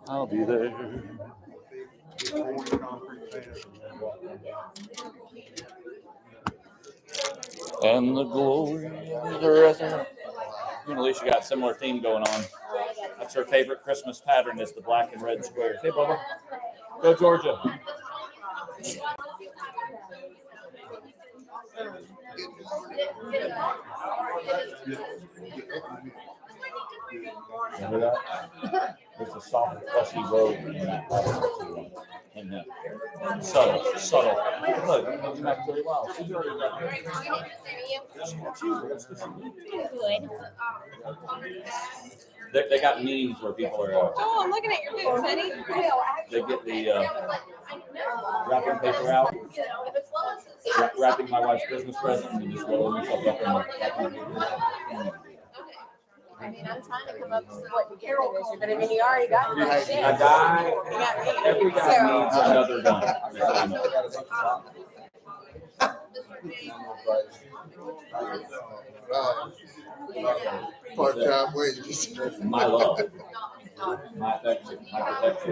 I'll be there. And the glory of the resurrection. Alicia got a similar theme going on. That's her favorite Christmas pattern is the black and red squares. Hey, Bubba. Go Georgia. Remember that? There's a soft, fleshy robe in that pattern. And subtle. Look, you're not really well. She's already got They got memes where people are. Oh, I'm looking at your boots, honey. They get the wrapping paper out, wrapping my wife's Christmas present, and just rolling myself up in the wrapping paper. I mean, I'm trying to come up with what the Carol is, but I mean, you already got me. A guy, every guy needs another gun. Part-time wages. My love. My affection. My protection.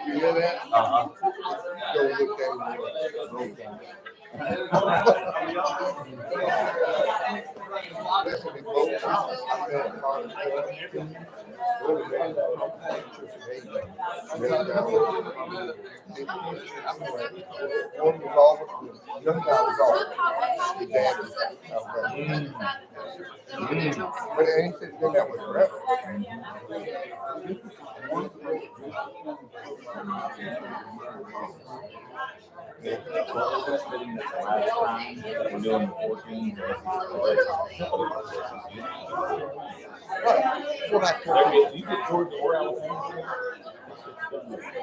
You hear that? Uh-huh. Go look at it. But anything that was forever. We're doing 14. You get Georgia or Alabama.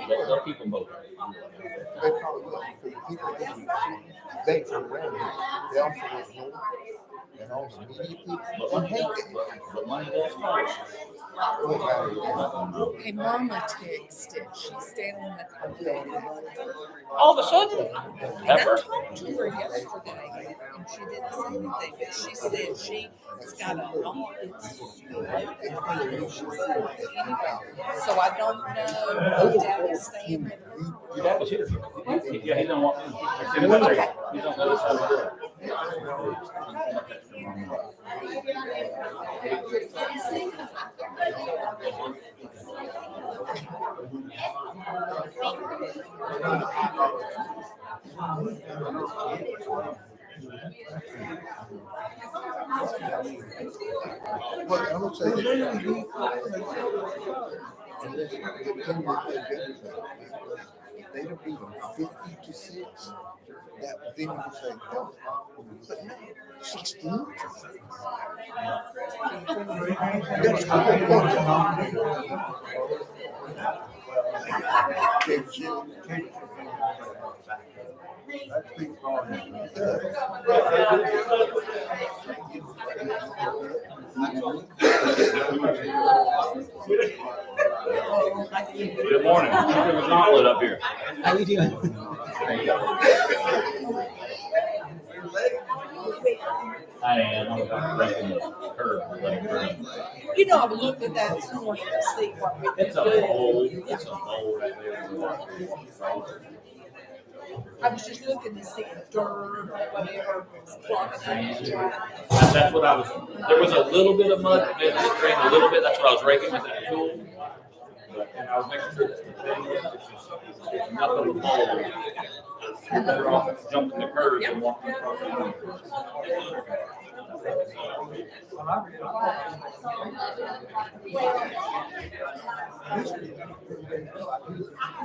They'll keep them both. They probably will. They from around here. They also live here. And all the media people. But hate it. But money does matter. Hey, Mama texted. She's standing in the carpet. All of a sudden, And I ever? talked to her yesterday, and she didn't say anything, but she said she's got a lot. So I don't know if Daddy's staying with her. Your dad was here. Yeah, he don't want me. He's don't let us have it. But I'm gonna say this. They don't beat them 50 to 6. That then you say, no. But no, 16. That's Good morning. There's a gauntlet up here. How you doing? I am. I'm breaking the curve. You know, I've looked at that this morning to see what we It's can a do. hole. It's a hole right there. I was just looking to see if dirt or whatever was blocking it. That's what I was. There was a little bit of mud that made it drain a little bit. That's what I was raking with that tool. And I was making sure that the thing is it's nothing but mold. You're better off jumping the curve than walking across the road.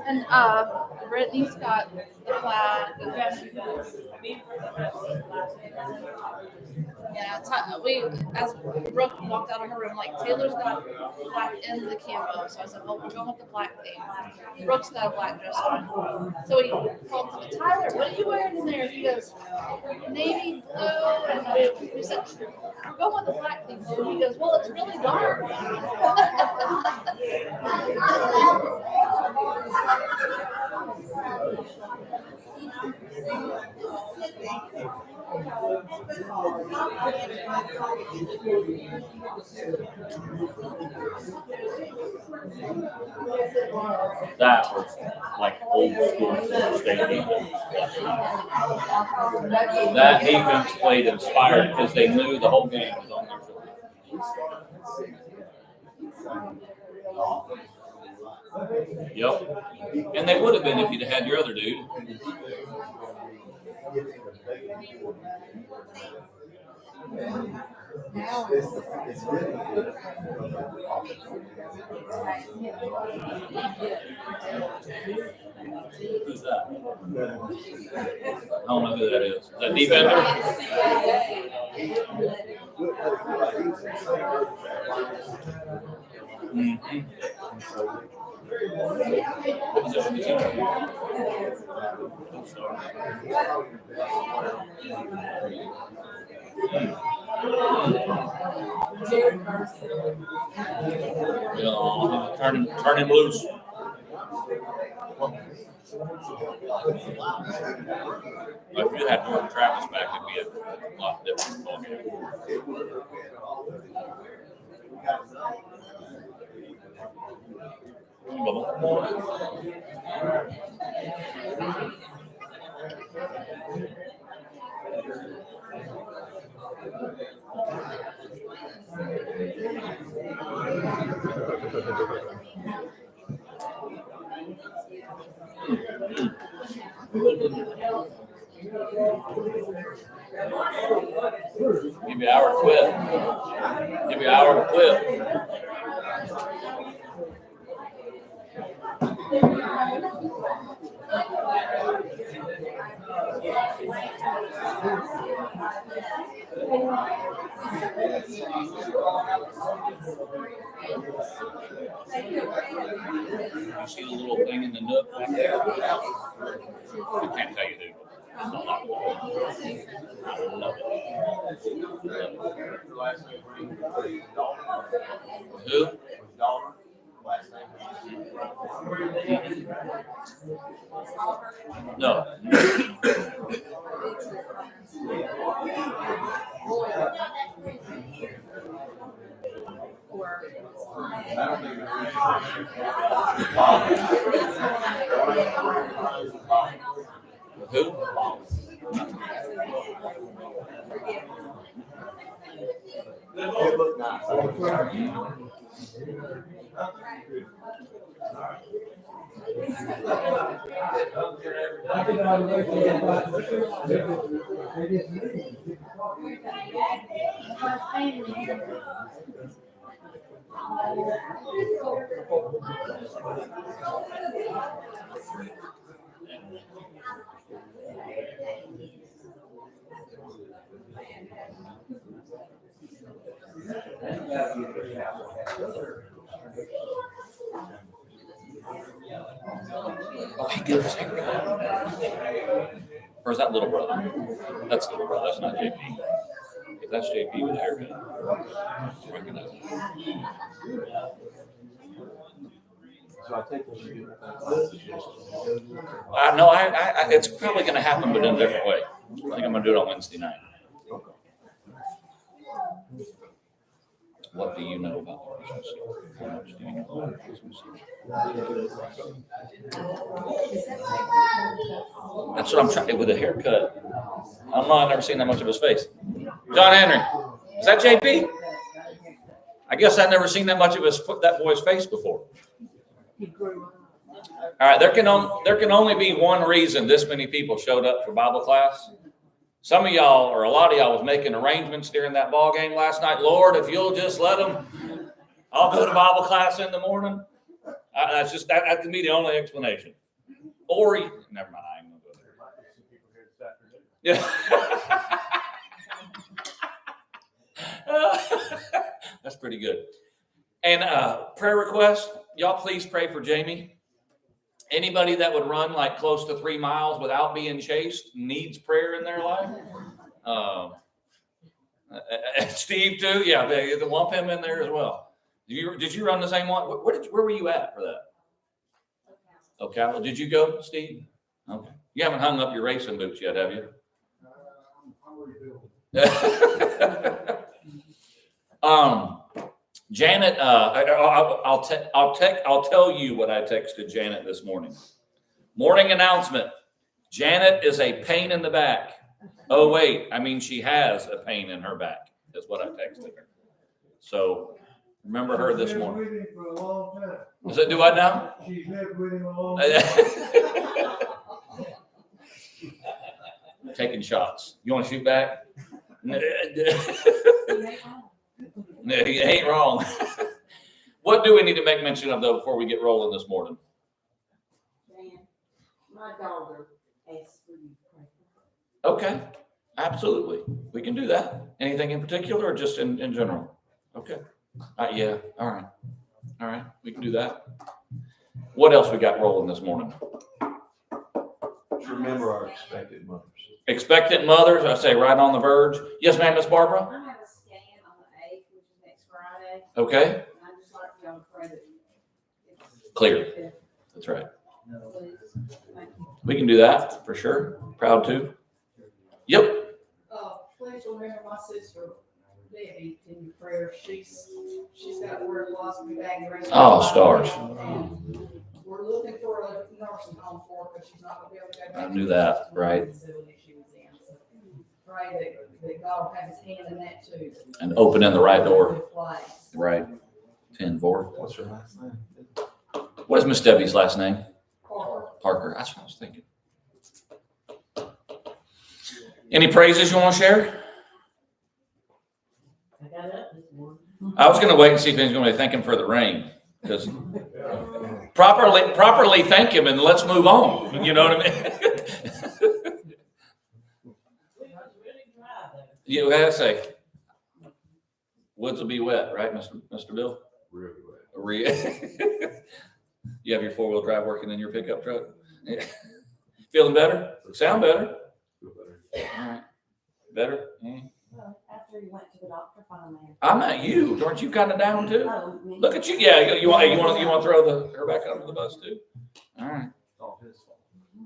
And Brittany's got the plaid. Yeah, as Brooke walked out of her room, like Taylor's got black in the camo, so I said, "Well, we're going with the black theme." Brooke's got a black dress on, so he called to me, "Tyler, what are you wearing in there?" He goes, "Navy blue," and we said, "We're going with the black theme." And he goes, "Well, it's really dark." That was like old school state defense. That defense played inspired because they knew the whole game was on their shoulders. Yep. And they would have been if you'd had your other dude. Who's that? I don't know who that is. Is that defender? Mm-hmm. What position is he? Turn him loose. If you had Jordan Travis back, it'd be a lot different ball game. Give me an hour to quit. Give me an hour to quit. You see the little thing in the nook back there? I can't tell you, dude. I love it. Who? No. Who? It looked nice. Oh, he got his haircut. Or is that little brother? That's little brother. That's not JP. If that's JP with a haircut, I recognize him. No, it's probably going to happen, but in a different way. I think I'm going to do it on Wednesday night. What do you know about the Christmas season? How much do you know about the Christmas season? That's what I'm trying with a haircut. I don't know. I've never seen that much of his face. John Henry, is that JP? I guess I've never seen that much of that boy's face before. All right, there can only be one reason this many people showed up for Bible class. Some of y'all, or a lot of y'all, was making arrangements during that ball game last night. Lord, if you'll just let them, I'll go to Bible class in the morning. That's just that can be the only explanation. Or never mind, I ain't gonna go there. Yeah. That's pretty good. And prayer request, y'all please pray for Jamie. Anybody that would run like close to 3 miles without being chased needs prayer in their life. Steve too, yeah, they lump him in there as well. Did you run the same one? Where were you at for that? Okay, did you go, Steve? Okay, you haven't hung up your racing boots yet, have you? Janet, I'll tell you what I texted Janet this morning. Morning announcement. Janet is a pain in the back. Oh wait, I mean she has a pain in her back. Is what I texted her. So remember her this morning. She's been with him for a long time. Is it? Do I now? She's lived with him a long time. Taking shots. You want to shoot back? No, he ain't wrong. What do we need to make mention of though before we get rolling this morning? My daughter asked for you to pray. Okay, absolutely. We can do that. Anything in particular or just in general? Okay. Yeah, all right. All right, we can do that. What else we got rolling this morning? Let's remember our expected mothers. Expectant mothers, I say right on the verge. Yes, ma'am, Miss Barbara? I have a scan on the 8th, which is next Friday. Okay, And I just like y'all to pray that it's clear. That's right. please. Thank you. We can do that for sure. Proud to. Yep. Please remember my sister Debbie in your prayers. She's got a word philosophy bag. Oh, stars. And we're looking for a nursing home for her because she's not gonna be able to go back. I knew that, right. Facility she was in. So pray that God will have his hand in that too. And opening the right door. Good place. Right. 10-4. What's her last name? What is Miss Debbie's last name? Or Parker. That's what I was thinking. Any praises you want to share? I got up this morning. I was going to wait and see if he's going to thank him for the rain. Because properly thank him and let's move on. You know what I mean? You gotta say, woods will be wet, right, Mr. Bill? Really wet. You have your 4-wheel drive working in your pickup truck? Yeah. Feeling better? Sound better? Feel better. All right. Better? Mm. Well, after you went to the doctor finally. I'm at you. Aren't you kind of down too? Oh, me. Look at you. Yeah, you want to throw her back under the bus too? All right. It's all his fault.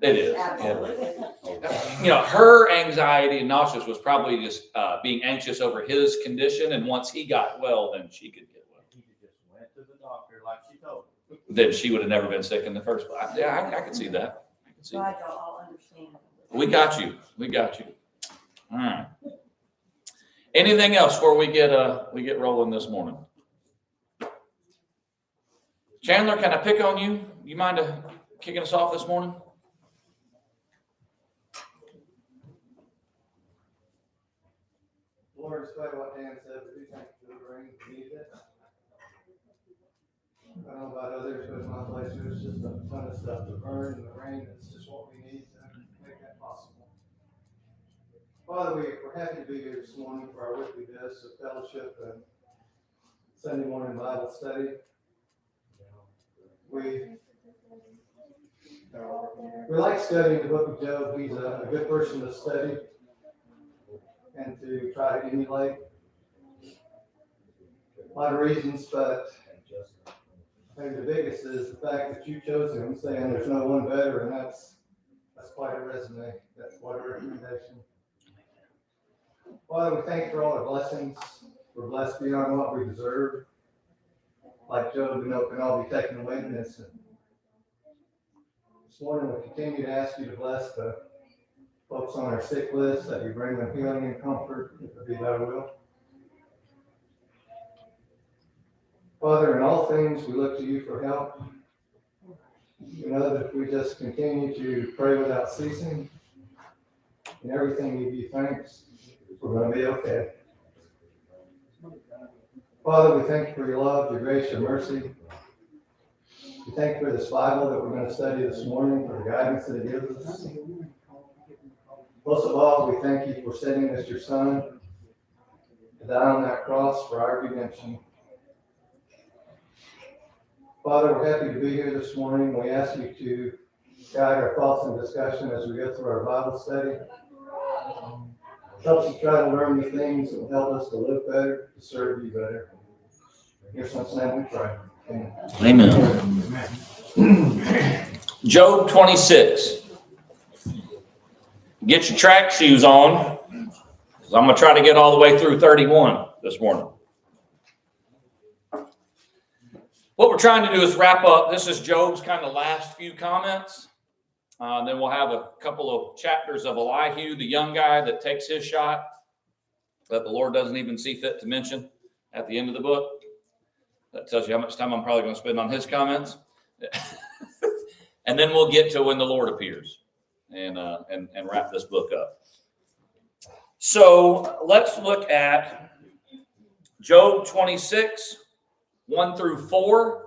It is. Yeah. Absolutely. You know, her anxiety and nauseous was probably just being anxious over his condition. And once he got well, then she could get well. He just went to the doctor like she told him. Then she would have never been sick in the first place. Yeah, I can see that. I can see that. Glad y'all all understand. We got you. We got you. All right. Anything else before we get rolling this morning? Chandler, can I pick on you? You mind kicking us off this morning? Lord, despite what Dan said, we do thank you for the rain, we needed it. I don't know about others, but in my place, there's just a ton of stuff to burn, and the rain is just what we need to make that possible. Father, we're happy to be here this morning for our weekly dose of fellowship and Sunday morning Bible study. We like studying the book of Job. He's a good person to study and to try to emulate. A lot of reasons, but I think the biggest is the fact that you chose him, saying there's no one better, and that's quite a resume. That's quite a recommendation. Father, we thank you for all our blessings. We're blessed beyond what we deserve. Like Job, we know it can all be taken away in an instant. This morning, we continue to ask you to bless the folks on our sick list, that you bring them healing and comfort, if it be thy will. Father, in all things, we look to you for help. We know that if we just continue to pray without ceasing, in everything we give you thanks, we're going to be okay. Father, we thank you for your love, your grace, your mercy. We thank you for this Bible that we're going to study this morning, for the guidance that it gives us. Most of all, we thank you for sending us your Son to die on that cross for our redemption. Father, we're happy to be here this morning. We ask you to guide our thoughts and discussion as we go through our Bible study. Help us to try to learn the things that will help us to live better, to serve you better. In your son's name we pray. Amen. Amen. Job 26. Get your track shoes on, because I'm going to try to get all the way through 31 this morning. What we're trying to do is wrap up. This is Job's kind of last few comments. Then we'll have a couple of chapters of Elihu, the young guy that takes his shot, that the Lord doesn't even see fit to mention at the end of the book. That tells you how much time I'm probably going to spend on his comments. And then we'll get to when the Lord appears and wrap this book up. So let's look at Job 26, 1 through 4.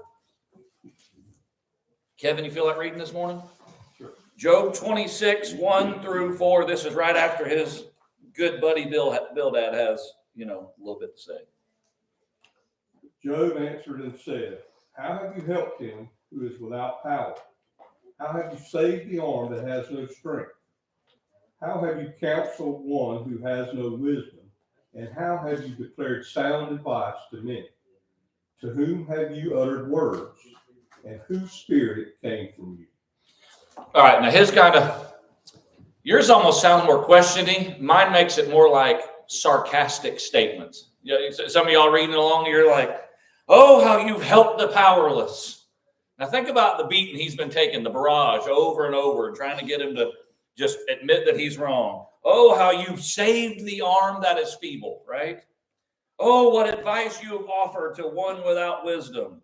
Kevin, you feel like reading this morning? Sure. Job 26, 1 through 4. This is right after his good buddy Bildad has, a little bit to say. Job answered and said, how have you helped him who is without power? How have you saved the arm that has no strength? How have you counseled one who has no wisdom? And how have you declared sound advice to men? To whom have you uttered words? And whose spirit came from you? All right, now yours almost sounds more questioning. Mine makes it more like sarcastic statements. Some of y'all reading along, you're like, oh, how you've helped the powerless. Now think about the beating he's been taking, the barrage over and over, trying to get him to just admit that he's wrong. Oh, how you've saved the arm that is feeble, right? Oh, what advice you have offered to one without wisdom.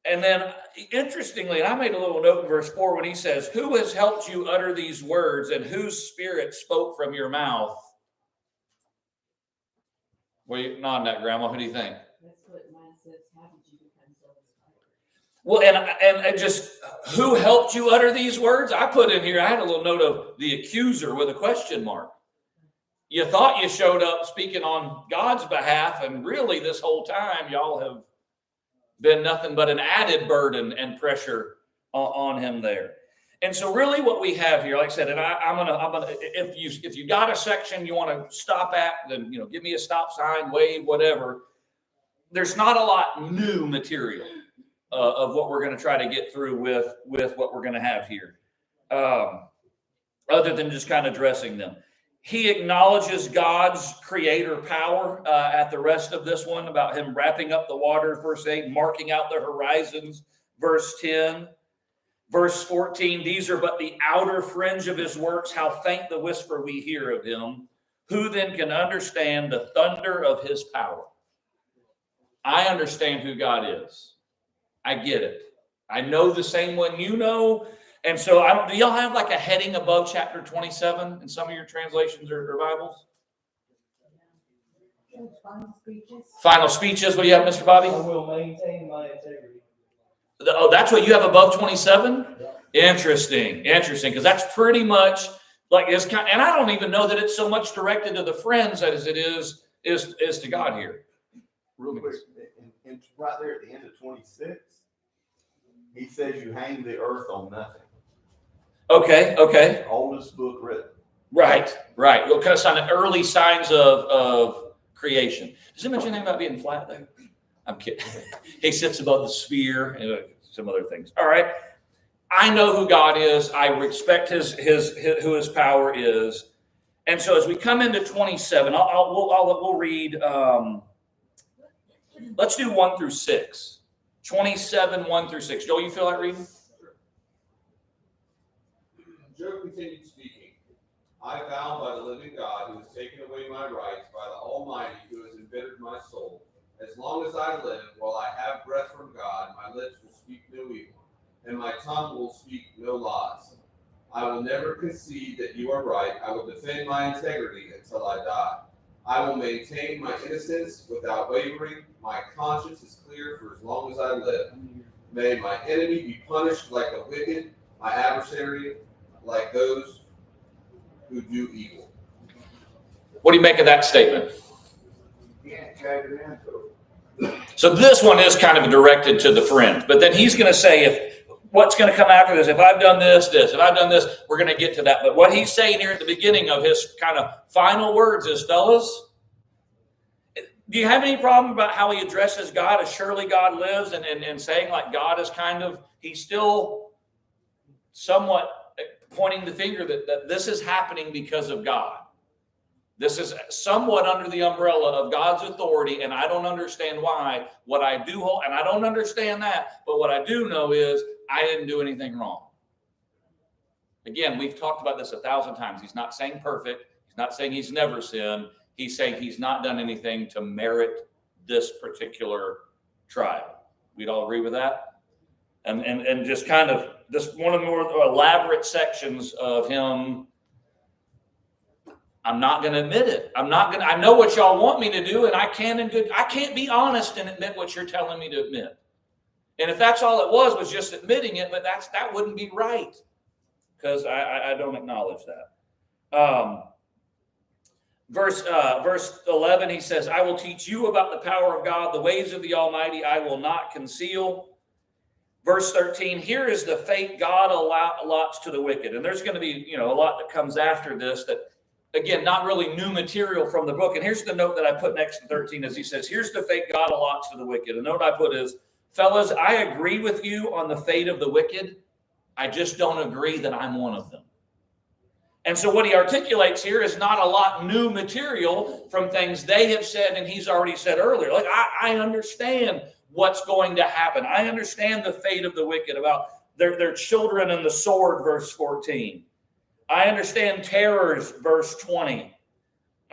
And then, interestingly, and I made a little note in verse 4 when he says, who has helped you utter these words and whose spirit spoke from your mouth? Well, you're nodding at, Grandma. Who do you think? That's what mine says. How did you become so inspired? Well, and just who helped you utter these words? I put in here, I had a little note of the accuser with a question mark. You thought you showed up speaking on God's behalf, and really this whole time y'all have been nothing but an added burden and pressure on him there. And so really what we have here, like I said, and I'm gonna if you got a section you want to stop at, then give me a stop sign, wave, whatever. There's not a lot new material of what we're going to try to get through with what we're going to have here, other than just kind of addressing them. He acknowledges God's creator power at the rest of this one, about him wrapping up the waters, verse 8, marking out the horizons, verse 10. Verse 14, these are but the outer fringe of his works. How faint the whisper we hear of him. Who then can understand the thunder of his power? I understand who God is. I get it. I know the same one you know. And so do y'all have like a heading above chapter 27 in some of your translations or Bibles? Final speeches. Final speeches. What do you have, Mr. Bobby? I will maintain my integrity. Oh, that's what you have above 27? Interesting, because that's pretty much like it's kind. And I don't even know that it's so much directed to the friends as it is to God here. Real quick, and right there at the end of 26, he says you hang the earth on nothing. Okay. Oldest book written. Right. Well, kind of the early signs of creation. Does it mention anything about being flat there? I'm kidding. He sits above the sphere and some other things. All right. I know who God is. I respect who his power is. And so as we come into 27, we'll read. Let's do 1 through 6. 27, 1 through 6. Joel, you feel like reading? Job continued speaking. I vow by the living God, who has taken away my rights, by the Almighty, who has embittered my soul. As long as I live, while I have breath from God, my lips will speak no evil, and my tongue will speak no lies. I will never concede that you are right. I will defend my integrity until I die. I will maintain my innocence without wavering. My conscience is clear for as long as I live. May my enemy be punished like the wicked, my adversary like those who do evil. What do you make of that statement? can't tag it into. So this one is kind of directed to the friend, but then he's going to say, if what's going to come after this, if I've done this, if I've done this, we're going to get to that. But what he's saying here at the beginning of his kind of final words is, fellas, do you have any problem about how he addresses God as surely God lives, and saying like God is kind of, he's still somewhat pointing the finger that this is happening because of God. This is somewhat under the umbrella of God's authority, and I don't understand why. What I do hold, and I don't understand that, but what I do know is I didn't do anything wrong. Again, we've talked about this 1,000 times. He's not saying perfect. He's not saying he's never sinned. He's saying he's not done anything to merit this particular trial. We'd all agree with that? And just kind of this one of the more elaborate sections of him. I'm not going to admit it. I know what y'all want me to do, and I can't be honest and admit what you're telling me to admit. And if that's all it was just admitting it, but that wouldn't be right, because I don't acknowledge that. Verse 11, he says, I will teach you about the power of God, the ways of the Almighty I will not conceal. Verse 13, here is the fate God allots to the wicked. And there's going to be, a lot that comes after this that, again, not really new material from the book. And here's the note that I put next to 13 as he says, here's the fate God allots to the wicked. The note I put is, fellas, I agree with you on the fate of the wicked. I just don't agree that I'm one of them. And so what he articulates here is not a lot new material from things they have said and he's already said earlier. Like, I understand what's going to happen. I understand the fate of the wicked, about their children and the sword, verse 14. I understand terrors, verse 20.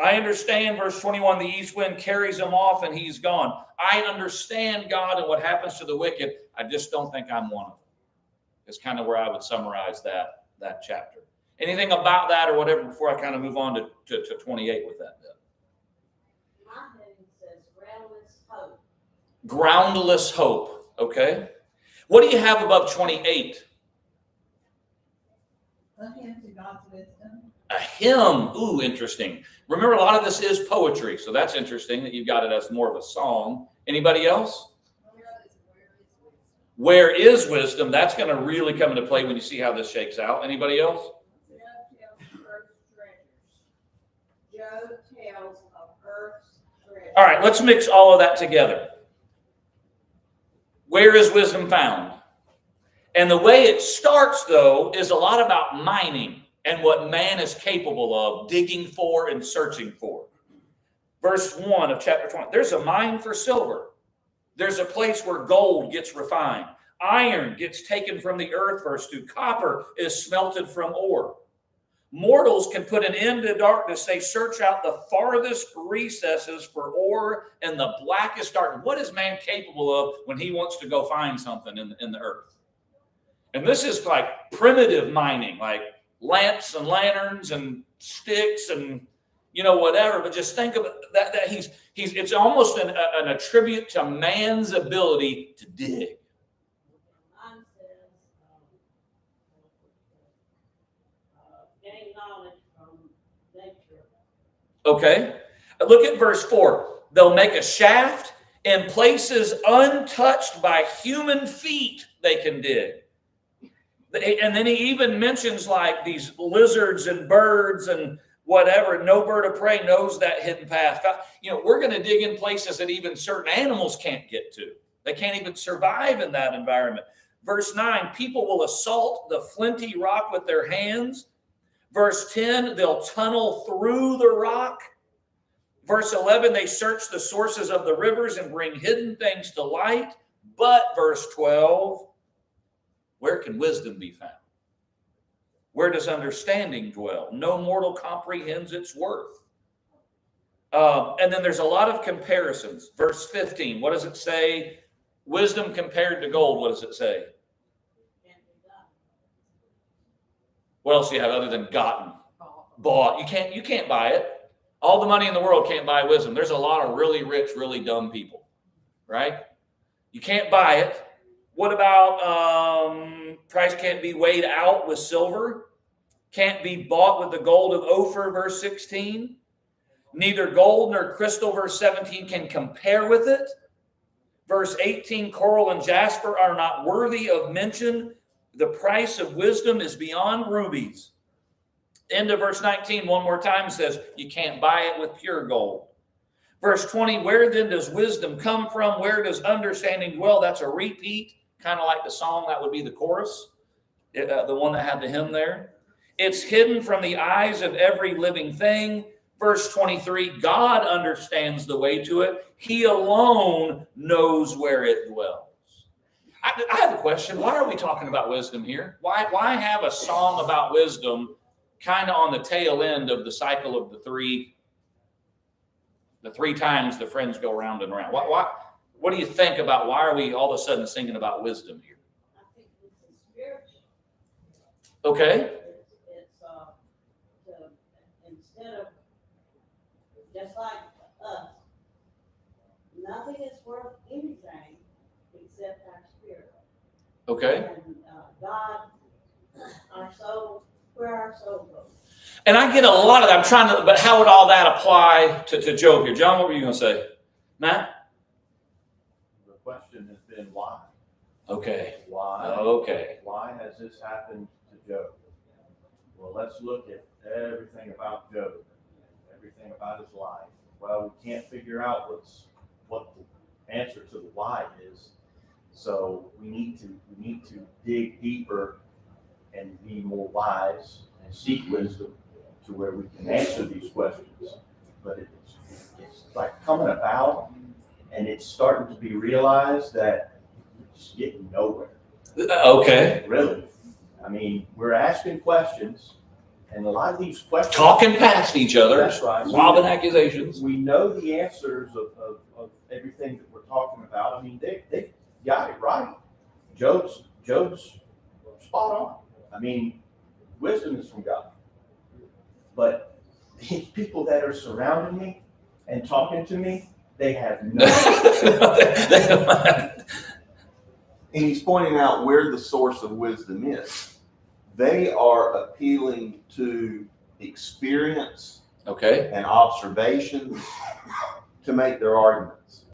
I understand, verse 21, the east wind carries him off and he's gone. I understand God and what happens to the wicked. I just don't think I'm one of them. It's kind of where I would summarize that chapter. Anything about that or whatever before I kind of move on to 28 with that bit? My heading says groundless hope. Groundless hope. Okay. What do you have above 28? A hymn to God's wisdom. A hymn. Ooh, interesting. Remember, a lot of this is poetry, so that's interesting that you've got it as more of a song. Anybody else? Where is wisdom? That's going to really come into play when you see how this shakes out. Anybody else? Job tells of earth's treasures. All right, let's mix all of that together. Where is wisdom found? And the way it starts, though, is a lot about mining and what man is capable of digging for and searching for. Verse 1 of chapter 20. There's a mine for silver. There's a place where gold gets refined. Iron gets taken from the earth, verse 2. Copper is smelted from ore. Mortals can put an end to darkness. They search out the farthest recesses for ore and the blackest darkness. What is man capable of when he wants to go find something in the earth? And this is like primitive mining, like lamps and lanterns and sticks and whatever. But just think of that he's it's almost an attribute to man's ability to dig. Mine says gain knowledge from nature. Okay. Look at verse 4. They'll make a shaft in places untouched by human feet they can dig. And then he even mentions like these lizards and birds and whatever. No bird of prey knows that hidden path. We're going to dig in places that even certain animals can't get to. They can't even survive in that environment. Verse 9, people will assault the flinty rock with their hands. Verse 10, they'll tunnel through the rock. Verse 11, they search the sources of the rivers and bring hidden things to light. But verse 12, where can wisdom be found? Where does understanding dwell? No mortal comprehends its worth. And then there's a lot of comparisons. Verse 15, what does it say? Wisdom compared to gold, what does it say? What else do you have other than gotten? Bought. You can't buy it. All the money in the world can't buy wisdom. There's a lot of really rich, really dumb people, right? You can't buy it. What about price can't be weighed out with silver? Can't be bought with the gold of Ophir, verse 16? Neither gold nor crystal, verse 17, can compare with it. Verse 18, coral and jasper are not worthy of mention. The price of wisdom is beyond rubies. End of verse 19, one more time, says you can't buy it with pure gold. Verse 20, where then does wisdom come from? Where does understanding dwell? That's a repeat, kind of like the song. That would be the chorus, the one that had the hymn there. It's hidden from the eyes of every living thing. Verse 23, God understands the way to it. He alone knows where it dwells. I have a question. Why are we talking about wisdom here? Why have a song about wisdom kind of on the tail end of the cycle of the three times the friends go round and round? What do you think about why are we all of a sudden singing about wisdom here? I think this is spiritual. Okay. Instead of, just like us, nothing is worth anything except our spirit. Okay. And God, our soul, where our soul goes. And I get a lot of that. But how would all that apply to Job here? John, what were you going to say? Matt? The question has been why? Okay. Why? Okay. Why has this happened to Job? Well, let's look at everything about Job, everything about his life. Well, we can't figure out what the answer to the why is. So we need to dig deeper and be more wise and seek wisdom to where we can answer these questions. But it's like coming about, and it's starting to be realized that we're just getting nowhere. Okay. Really. I mean, we're asking questions, and a lot of these questions... Talking past each other. That's right. Lobbing accusations. We know the answers of everything that we're talking about. I mean, they got it right. Job's spot on. I mean, wisdom is from God. But these people that are surrounding me and talking to me, they have no idea. And he's pointing out where the source of wisdom is. They are appealing to experience, okay, and observations to make their arguments.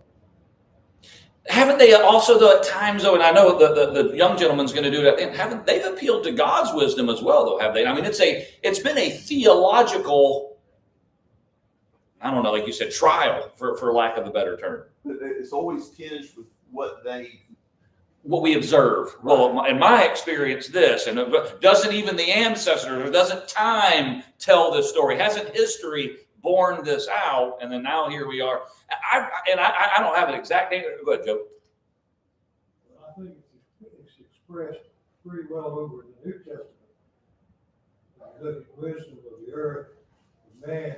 Haven't they also, though, at times, though, and I know the young gentleman's going to do that, haven't they've appealed to God's wisdom as well, though, have they? I mean, it's been a theological, I don't know, like you said, trial, for lack of a better term. It's always tinged with what we observe. Well, in my experience, this, and doesn't even the ancestors, or doesn't time tell this story? Hasn't history borne this out? And then now here we are. I don't have an exact name. Go ahead, Joe. I think it's expressed pretty well over in the New Testament. If you look at wisdom of the earth, the man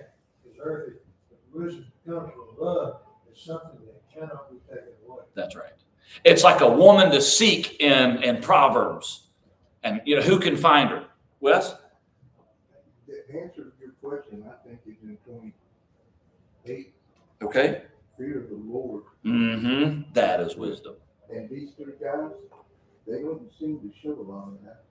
is earthy, but wisdom comes from above. It's something that cannot be taken away. That's right. It's like a woman to seek in Proverbs. And, who can find her? Wes? The answer to your question, I think, is in 28. Okay. Fear of the Lord. Mm-hmm. That is wisdom. And these three guys, they don't seem to show a lot of that.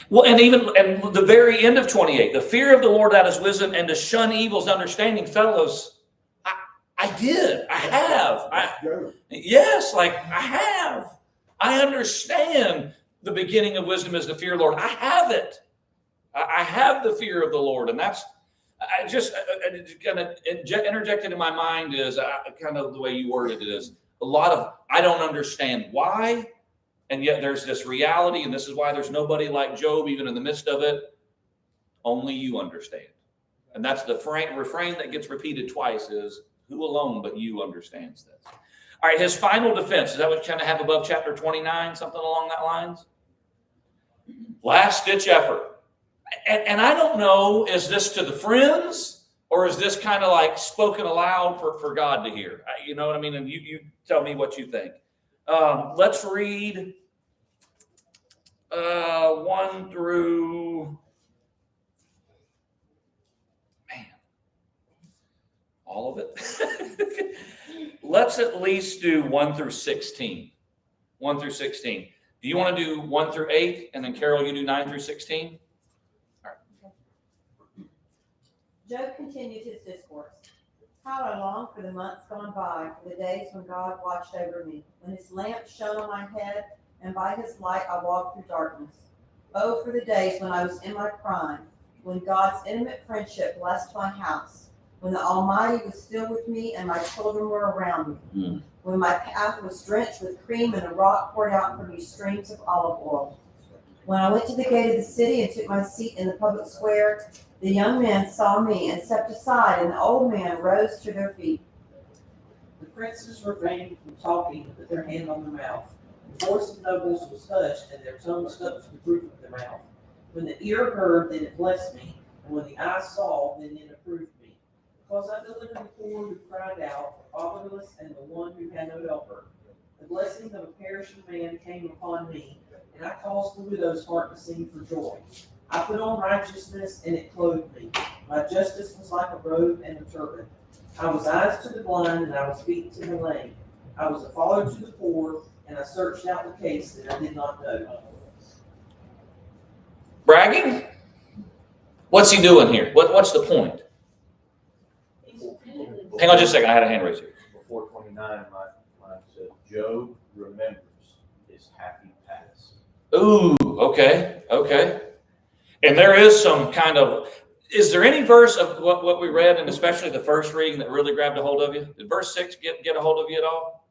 Well, and the very end of 28, the fear of the Lord, that is wisdom, and to shun evil's understanding, fellows. I did. I have. Yes, I have. I understand the beginning of wisdom is the fear of the Lord. I have it. I have the fear of the Lord. And that's, kind of interjected in my mind is kind of the way you worded it is a lot of, I don't understand why. And yet there's this reality. And this is why there's nobody like Job, even in the midst of it. Only you understand. And that's the refrain that gets repeated twice is, who alone but you understands this? All right, his final defense. Is that what you kind of have above chapter 29? Something along that lines? Last ditch effort. And I don't know, is this to the friends? Or is this kind of like spoken aloud for God to hear? You know what I mean? And you tell me what you think. Let's read 1 through... all of it. Let's at least do 1 through 16. 1 through 16. Do you want to do 1 through 8? And then Carol, you do 9 through 16? All right. Job continued his discourse. How I long for the months gone by, for the days when God watched over me, when his lamp shone on my head, and by his light I walked through darkness. Oh, for the days when I was in my prime, when God's intimate friendship blessed my house, when the Almighty was still with me and my children were around me, when my path was drenched with cream and the rock poured out from me streams of olive oil. When I went to the gate of the city and took my seat in the public square, the young men saw me and stepped aside, and the old men rose to their feet. The princes refrained from talking and put their hand on the mouth. The voice of nobles was hushed, and their tongue stuck to the roof of their mouth. When the ear heard, then it blessed me, and when the eye saw, then it approved me. Because I delivered the poor who cried out, the fatherless, and the one who had no helper. The blessing of a perishing man came upon me, and I caused the widow's heart to sing for joy. I put on righteousness, and it clothed me. My justice was like a robe and a turban. I was eyes to the blind, and I was feet to the lame. I was a father to the poor, and I searched out the case that I did not know. Bragging? What's he doing here? What's the point? Hang on just a second. I had a hand raised here. Before 29, mine says, Job remembers his happy past. Ooh, okay. And there is some kind of, is there any verse of what we read, and especially the first reading, that really grabbed a hold of you? Did verse 6 get a hold of you at all?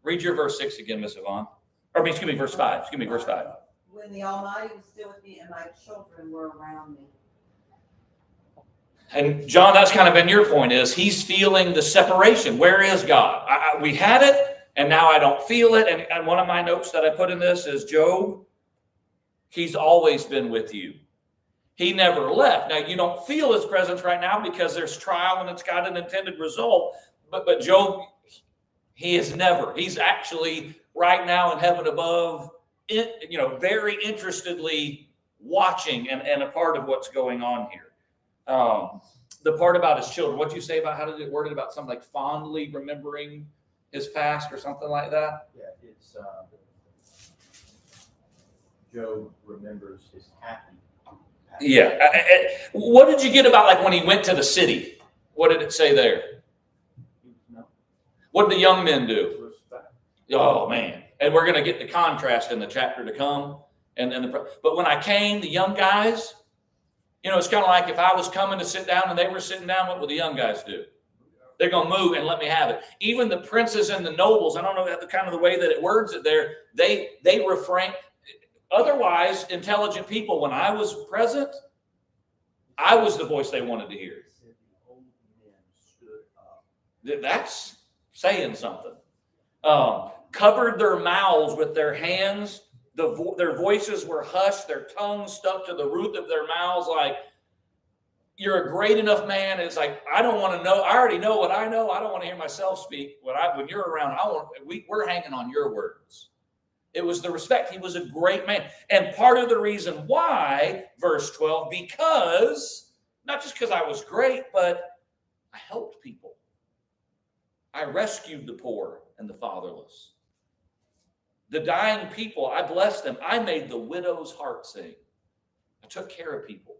Read your verse 6 again, Miss Yvonne. Verse 5. Verse 5. When the Almighty was still with me and my children were around me. And John, that's kind of been your point, is he's feeling the separation. Where is God? We had it, and now I don't feel it. And one of my notes that I put in this is, Job, he's always been with you. He never left. Now, you don't feel his presence right now because there's trial and it's got an intended result. But Job, he is never. He's actually right now in heaven above, very interestedly watching and a part of what's going on here. The part about his children, what'd you say about, how did it word it about something like fondly remembering his past or something like that? Yeah, it's Job remembers his happy past. Yeah. What did you get about like when he went to the city? What did it say there? No. What did the young men do? Respect. Oh man. And we're going to get the contrast in the chapter to come. But when I came, the young guys, it's kind of like if I was coming to sit down and they were sitting down, what would the young guys do? They're going to move and let me have it. Even the princes and the nobles, I don't know the kind of the way that it words it there, they refrain. Otherwise, intelligent people, when I was present, I was the voice they wanted to hear. That's saying something. Covered their mouths with their hands. Their voices were hushed. Their tongues stuck to the roof of their mouths. Like, you're a great enough man. It's like, I don't want to know. I already know what I know. I don't want to hear myself speak. When you're around, we're hanging on your words. It was the respect. He was a great man. And part of the reason why, verse 12, because, not just because I was great, but I helped people. I rescued the poor and the fatherless. The dying people, I blessed them. I made the widow's heart sing. I took care of people.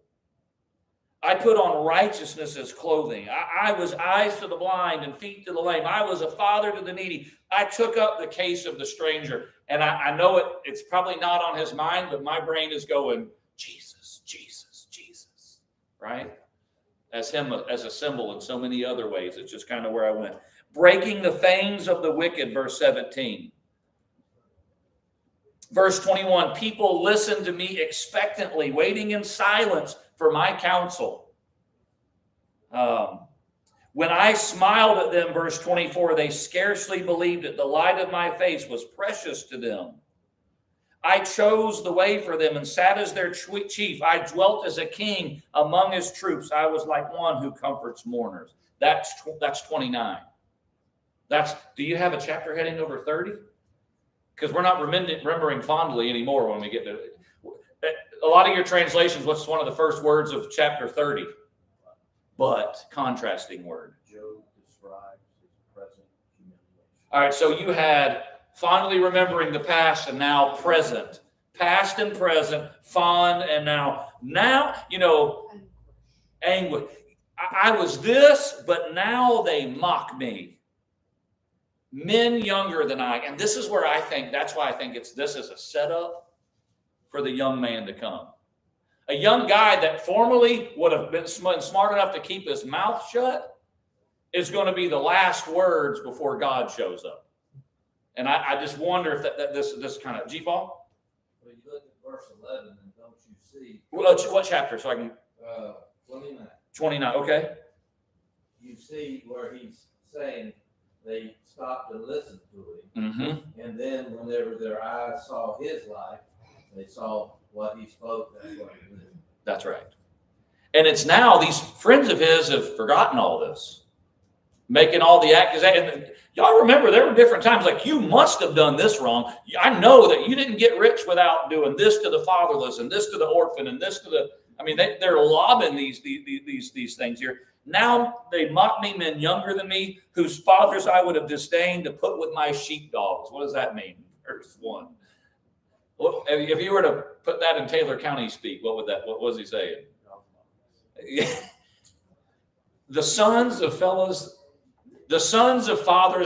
I put on righteousness as clothing. I was eyes to the blind and feet to the lame. I was a father to the needy. I took up the case of the stranger. And I know it's probably not on his mind, but my brain is going, Jesus, Jesus, Jesus, right? As a symbol in so many other ways. It's just kind of where I went. Breaking the fangs of the wicked, verse 17. Verse 21, people listen to me expectantly, waiting in silence for my counsel. When I smiled at them, verse 24, they scarcely believed it. The light of my face was precious to them. I chose the way for them and sat as their chief. I dwelt as a king among his troops. I was like one who comforts mourners. That's 29. Do you have a chapter heading over 30? Because we're not remembering fondly anymore when we get to it. A lot of your translations, what's one of the first words of chapter 30? But, contrasting word. Job describes his present humiliation. All right, so you had fondly remembering the past and now present. Past and present, fond and now, anguish. I was this, but now they mock me. Men younger than I. And this is where I think, that's why I think this is a setup for the young man to come. A young guy that formerly would have been smart enough to keep his mouth shut is going to be the last words before God shows up. And I just wonder if this kind of G-ball. When you look at verse 11, and don't you see? What chapter? So I can. 29. 29. Okay. You see where he's saying they stopped to listen to him, Mm-hmm. and then whenever their eyes saw his life, they saw what he spoke. That's what he did. That's right. And it's now these friends of his have forgotten all this, making all the accusations. Y'all remember there were different times like, you must have done this wrong. I know that you didn't get rich without doing this to the fatherless and this to the orphan and this to the. I mean, they're lobbing these things here. Now they mock me, men younger than me, whose fathers I would have disdained to put with my sheepdogs. What does that mean? Verse 1. Well, if you were to put that in Taylor County speak, what was he saying? The sons of fathers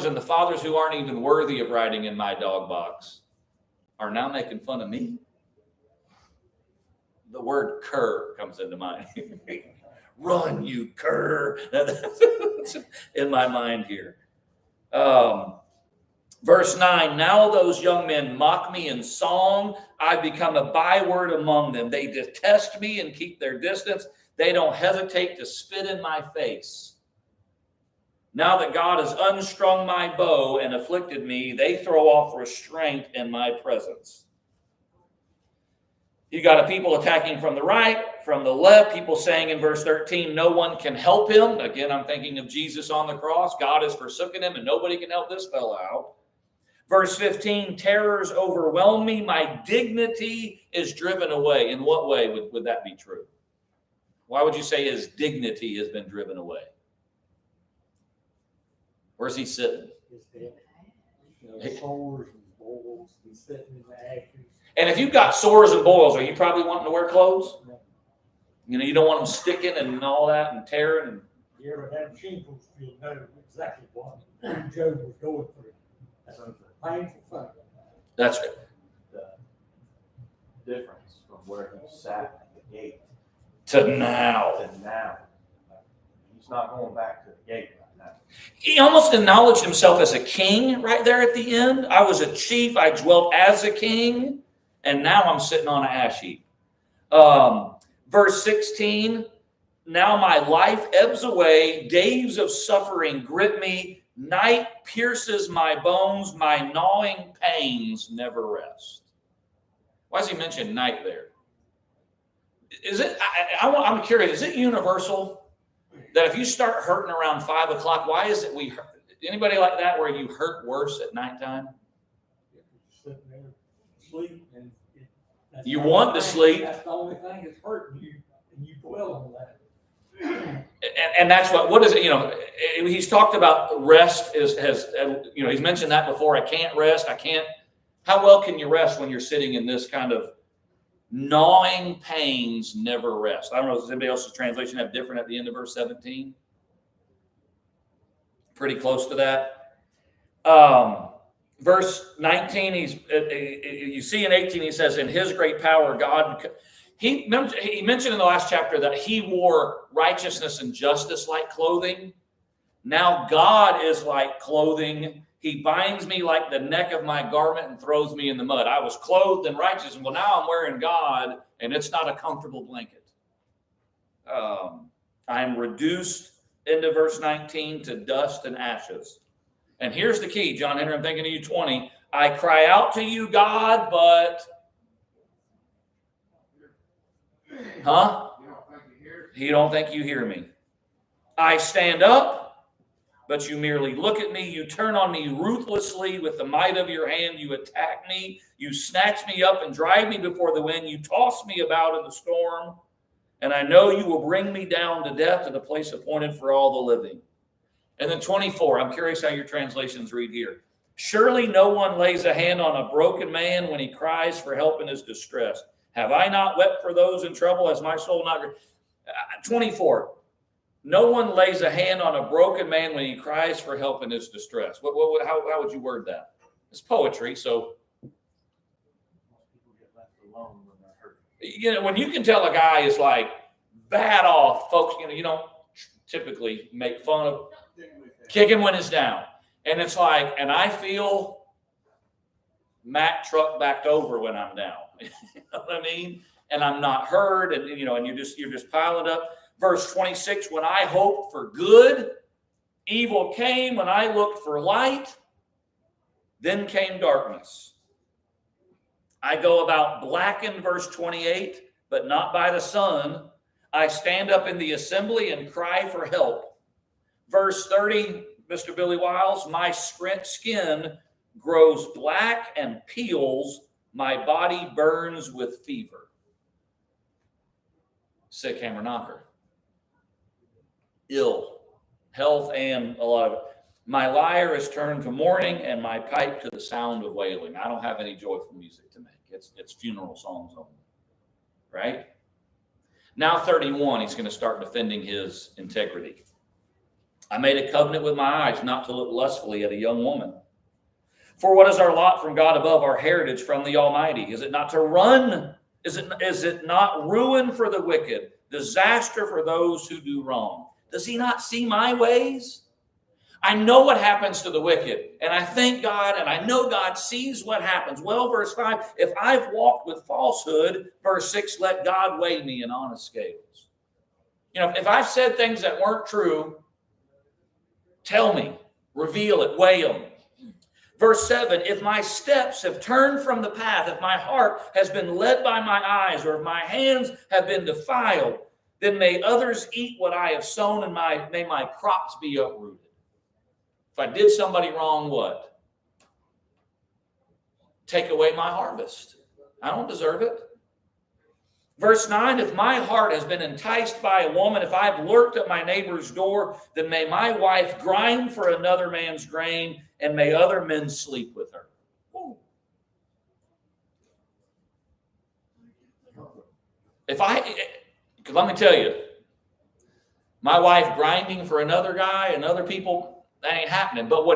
and the fathers who aren't even worthy of riding in my dog box are now making fun of me. The word cur comes into mind. Run, you cur. In my mind here. Verse 9, now those young men mock me in song. I've become a byword among them. They detest me and keep their distance. They don't hesitate to spit in my face. Now that God has unstrung my bow and afflicted me, they throw off restraint in my presence. You got a people attacking from the right, from the left, people saying in verse 13, no one can help him. Again, I'm thinking of Jesus on the cross. God has forsaken him and nobody can help this fellow out. Verse 15, terrors overwhelm me. My dignity is driven away. In what way would that be true? Why would you say his dignity has been driven away? Where's he sitting? Sores and boils and sitting in the ashes. And if you've got sores and boils, are you probably wanting to wear clothes? You know, you don't want them sticking and all that and tearing. And You ever had shingles, you'll know exactly what Job was going through. That's a painful thing. that's it. The difference from where he sat at the gate To now. to now. He's not going back to the gate right now. He almost acknowledged himself as a king right there at the end. I was a chief. I dwelt as a king. And now I'm sitting on an ash heap. Verse 16, now my life ebbs away. Days of suffering grip me. Night pierces my bones. My gnawing pains never rest. Why does he mention night there? Is it? I'm curious. Is it universal that if you start hurting around 5 o'clock, why is it we hurt? Anybody like that where you hurt worse at nighttime? Sitting there, sleep, and You want to sleep. That's the only thing that's hurting you, and you dwell on that. And that's what is it? You know, he's talked about rest he's mentioned that before. I can't rest. I can't. How well can you rest when you're sitting in this kind of gnawing pains never rest? I don't know. Does anybody else's translation have different at the end of verse 17? Pretty close to that. Verse 19, you see in 18, he says, in his great power, God, he mentioned in the last chapter that he wore righteousness and justice like clothing. Now God is like clothing. He binds me like the neck of my garment and throws me in the mud. I was clothed in righteousness. Well, now I'm wearing God, and it's not a comfortable blanket. I am reduced into verse 19 to dust and ashes. And here's the key, John Henry, I'm thinking of you 20. I cry out to you, God, but... Huh? You don't think you hear me. I stand up, but you merely look at me. You turn on me ruthlessly with the might of your hand. You attack me. You snatch me up and drive me before the wind. You toss me about in the storm. And I know you will bring me down to death, to the place appointed for all the living. And then 24, I'm curious how your translations read here. Surely no one lays a hand on a broken man when he cries for help in his distress. Have I not wept for those in trouble? Has my soul not... 24, No one lays a hand on a broken man when he cries for help in his distress. How would you word that? It's poetry, so. People get left alone when they're hurt. You know, when you can tell a guy is like bad off, folks, you don't typically make fun of kicking when it's down. And it's like, and I feel Mack truck backed over when I'm down. You know what I mean? And I'm not heard, and and you're just piling up. Verse 26, when I hoped for good, evil came. When I looked for light, then came darkness. I go about blackened, verse 28, but not by the sun. I stand up in the assembly and cry for help. Verse 30, Mr. Billy Wiles, my skin grows black and peels. My body burns with fever. Sick hammer knocker. Ill. Health and a lot of it. My lyre is turned to mourning and my pipe to the sound of wailing. I don't have any joyful music to make. It's funeral songs only. Right? Now 31, he's going to start defending his integrity. I made a covenant with my eyes not to look lustfully at a young woman. For what is our lot from God above, our heritage from the Almighty? Is it not to run? Is it not ruin for the wicked, disaster for those who do wrong? Does he not see my ways? I know what happens to the wicked, and I thank God, and I know God sees what happens. Well, verse 5, if I've walked with falsehood, verse 6, let God weigh me in honest scales. If I've said things that weren't true, tell me, reveal it, weigh them. Verse 7, if my steps have turned from the path, if my heart has been led by my eyes, or if my hands have been defiled, then may others eat what I have sown, and may my crops be uprooted. If I did somebody wrong, what? Take away my harvest. I don't deserve it. Verse 9, if my heart has been enticed by a woman, if I've lurked at my neighbor's door, then may my wife grind for another man's grain, and may other men sleep with her. Because let me tell you, my wife grinding for another guy and other people, that ain't happening. But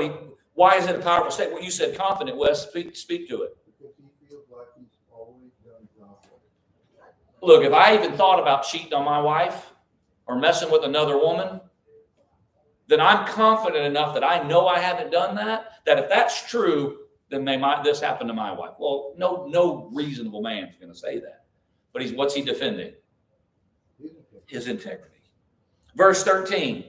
why is it a powerful statement? Well, you said confident, Wes. Speak to it. Because he feels like he's always done something. Look, if I even thought about cheating on my wife or messing with another woman, then I'm confident enough that I know I haven't done that if that's true, then this happened to my wife. Well, no reasonable man is going to say that. But what's he defending? His integrity. Verse 13.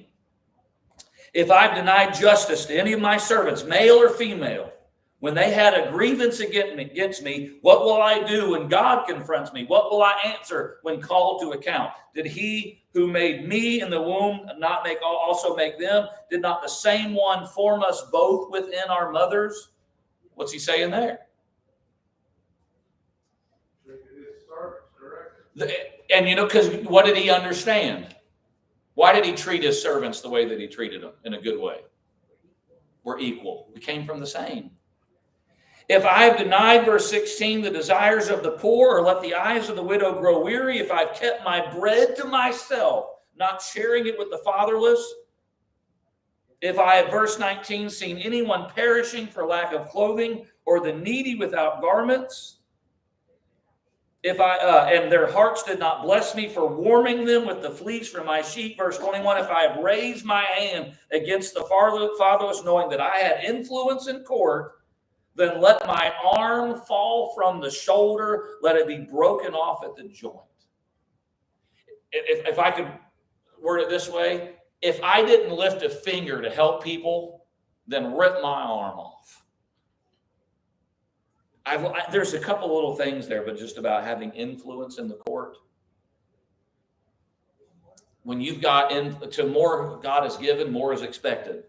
If I've denied justice to any of my servants, male or female, when they had a grievance against me, what will I do when God confronts me? What will I answer when called to account? Did he who made me in the womb not also make them? Did not the same one form us both within our mothers? What's he saying there? And because what did he understand? Why did he treat his servants the way that he treated them in a good way? We're equal. We came from the same. If I have denied, verse 16, the desires of the poor, or let the eyes of the widow grow weary, if I've kept my bread to myself, not sharing it with the fatherless, if I have, verse 19, seen anyone perishing for lack of clothing, or the needy without garments, and their hearts did not bless me for warming them with the fleece from my sheep. Verse 21, if I have raised my hand against the fatherless, knowing that I had influence in court, then let my arm fall from the shoulder, let it be broken off at the joint. If I could word it this way, if I didn't lift a finger to help people, then rip my arm off. There's a couple little things there, but just about having influence in the court. When you've got to more God has given, more is expected.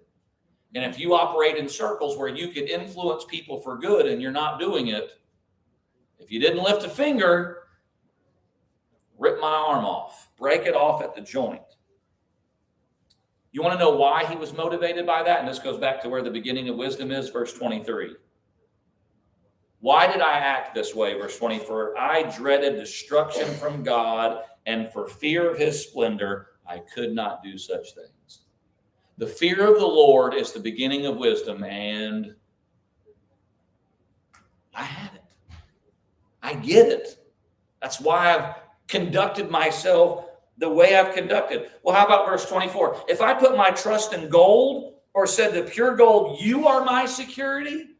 And if you operate in circles where you could influence people for good and you're not doing it, if you didn't lift a finger, rip my arm off, break it off at the joint. You want to know why he was motivated by that? And this goes back to where the beginning of wisdom is, verse 23. Why did I act this way? Verse 24, I dreaded destruction from God, and for fear of his splendor, I could not do such things. The fear of the Lord is the beginning of wisdom, and I had it. I get it. That's why I've conducted myself the way I've conducted. Well, how about verse 24? If I put my trust in gold or said to pure gold, you are my security,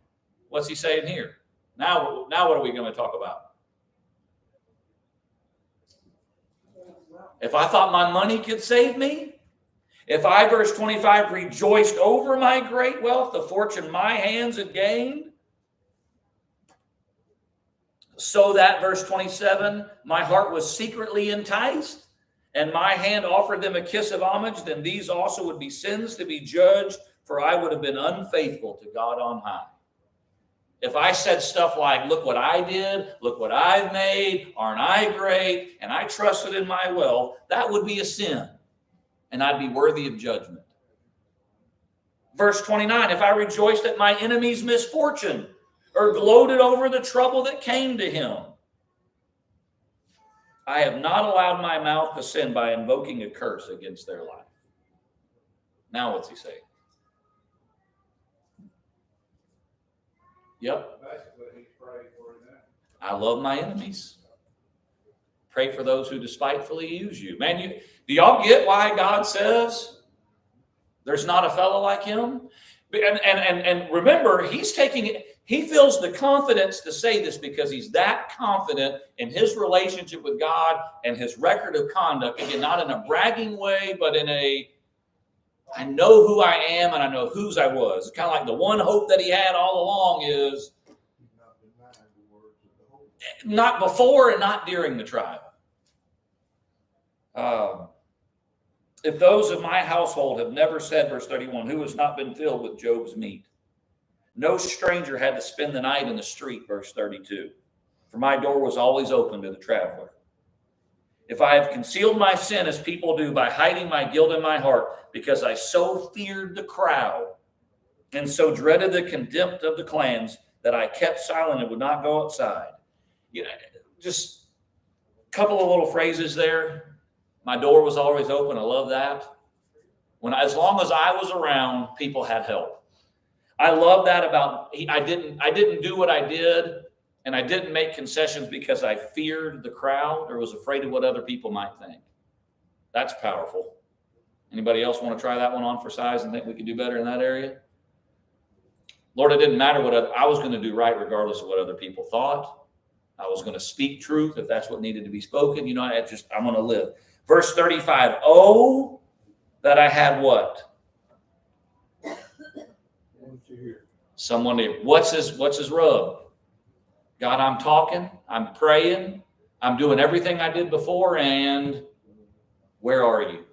what's he saying here? Now what are we going to talk about? If I thought my money could save me, if I, verse 25, rejoiced over my great wealth, the fortune my hands had gained, so that, verse 27, my heart was secretly enticed, and my hand offered them a kiss of homage, then these also would be sins to be judged, for I would have been unfaithful to God on high. If I said stuff like, look what I did, look what I've made, aren't I great, and I trusted in my wealth, that would be a sin, and I'd be worthy of judgment. Verse 29, if I rejoiced at my enemy's misfortune, or gloated over the trouble that came to him, I have not allowed my mouth to sin by invoking a curse against their life. Now what's he saying? Yep. I love my enemies. Pray for those who despitefully use you. Man, do y'all get why God says there's not a fellow like him? And remember, he feels the confidence to say this because he's that confident in his relationship with God and his record of conduct. Again, not in a bragging way, but in a, I know who I am and I know whose I was. It's kind of like the one hope that he had all along is not before and not during the trial. If those of my household have never said, verse 31, who has not been filled with Job's meat? No stranger had to spend the night in the street, verse 32. For my door was always open to the traveler. If I have concealed my sin as people do by hiding my guilt in my heart, because I so feared the crowd and so dreaded the contempt of the clans that I kept silent and would not go outside. Just a couple of little phrases there. My door was always open. I love that. As long as I was around, people had help. I love that about, I didn't do what I did, and I didn't make concessions because I feared the crowd or was afraid of what other people might think. That's powerful. Anybody else want to try that one on for size and think we could do better in that area? Lord, it didn't matter I was going to do right regardless of what other people thought. I was going to speak truth if that's what needed to be spoken. I'm going to live. Verse 35, oh, that I had what? Someone here. What's his rub? God, I'm talking, I'm praying, I'm doing everything I did before, and where are you?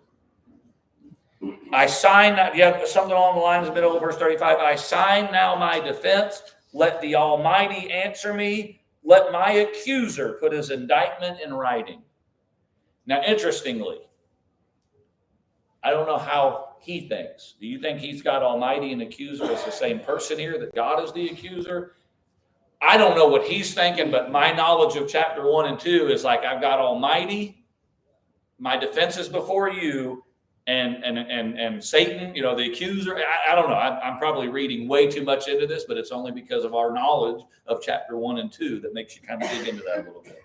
I sign, you have something along the lines of middle of verse 35, I sign now my defense, let the Almighty answer me, let my accuser put his indictment in writing. Now, interestingly, I don't know how he thinks. Do you think he's got Almighty and accuser as the same person here, that God is the accuser? I don't know what he's thinking, but my knowledge of chapter 1 and 2 is like, I've got Almighty, my defense is before you, and Satan, the accuser. I don't know. I'm probably reading way too much into this, but it's only because of our knowledge of chapter 1 and 2 that makes you kind of dig into that a little bit.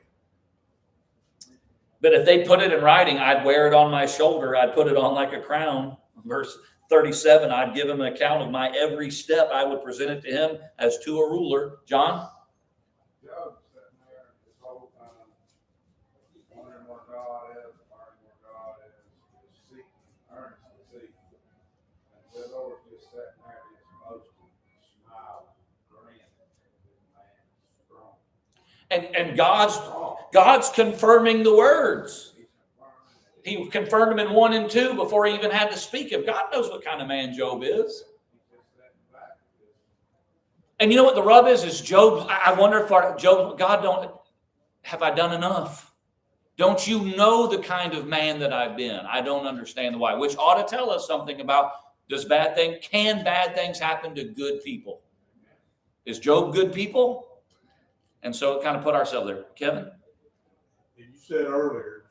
But if they put it in writing, I'd wear it on my shoulder. I'd put it on like a crown. Verse 37, I'd give him an account of my every step. I would present it to him as to a ruler. John? Job sitting there this whole time, wondering where God is, learning where God is seeking, earnestly seeking. And the Lord just sitting there, just boasting, smiling, grinning. Man, strong. And God's confirming the words. He confirmed them in 1 and 2 before he even had to speak them. God knows what kind of man Job is. And you know what the rub is Job, I wonder if Job, God, have I done enough? Don't you know the kind of man that I've been? I don't understand the why, which ought to tell us something about, can bad things happen to good people? Is Job good people? And so it kind of put ourselves there. Kevin? You said earlier,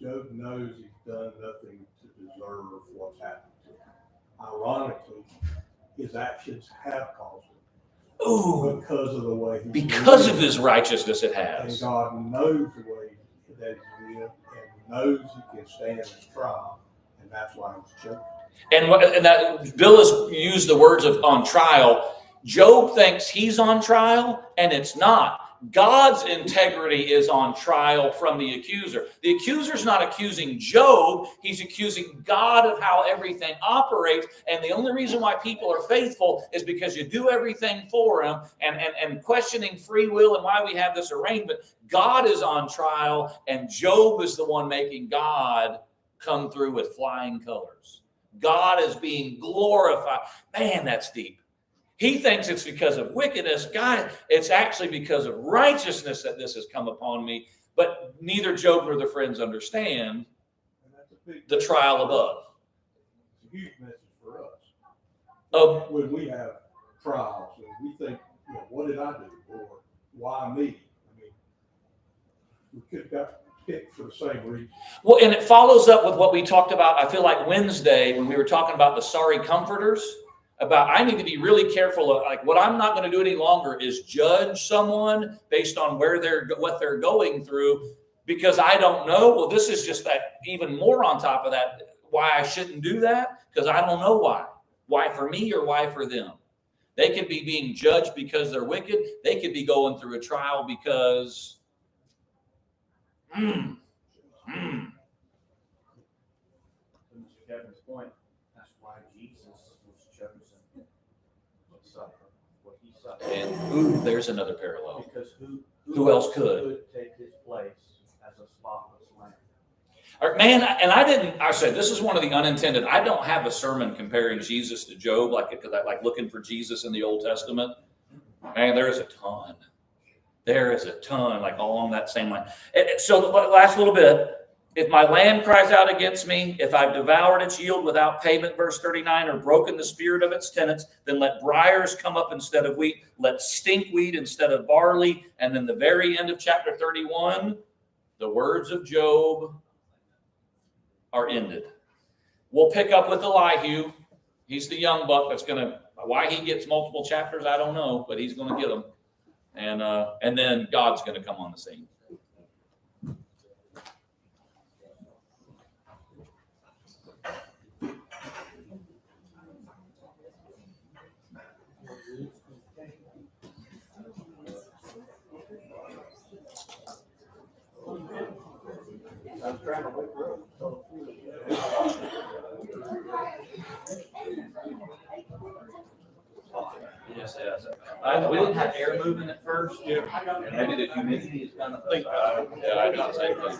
Job knows he's done nothing to deserve what's happened to him. Ironically, his actions have caused it. Ooh, Because of the way he because of lived. his righteousness it And has. God knows the way that he lived and knows he can stand his trial, and that's why he's chosen. And that Bill has used the words of on trial. Job thinks he's on trial, and it's not. God's integrity is on trial from the accuser. The accuser's not accusing Job, he's accusing God of how everything operates. And the only reason why people are faithful is because you do everything for them, and questioning free will and why we have this arrangement. God is on trial, and Job is the one making God come through with flying colors. God is being glorified. Man, that's deep. He thinks it's because of wickedness. God, it's actually because of righteousness that this has come upon me. But neither Job nor the friends understand And that's a big the trial above. It's a huge message for us. Of When we have trials and we think, what did I do? Or why me? I mean, we could have got picked for the same reason. well, and it follows up with what we talked about, I feel like Wednesday, when we were talking about the sorry comforters. About I need to be really careful of, like, what I'm not going to do any longer is judge someone based on what they're going through, because I don't know. Well, this is just that even more on top of that, why I shouldn't do that, because I don't know why. Why for me or why for them? They could be being judged because they're wicked. They could be going through a trial because To Mr. Kevin's point, that's why Jesus was chosen to suffer what he suffered. and ooh, there's another parallel. Because Who else could? take his place as a spotless lamb? Man, and I said this is one of the unintended. I don't have a sermon comparing Jesus to Job, because I like looking for Jesus in the Old Testament. Man, there is a ton. There is a ton, like along that same line. So the last little bit. If my land cries out against me, if I've devoured its yield without payment, verse 39, or broken the spirit of its tenants, then let briars come up instead of wheat, let stinkweed instead of barley. And then the very end of chapter 31, the words of Job are ended. We'll pick up with Elihu. He's the young buck that's going to, why he gets multiple chapters, I don't know, but he's going to get them. And then God's going to come on the scene. I was trying to wake her up. Yes, yes. We didn't have air moving at first. Yeah. And maybe the humidity is kind of. I did not say that.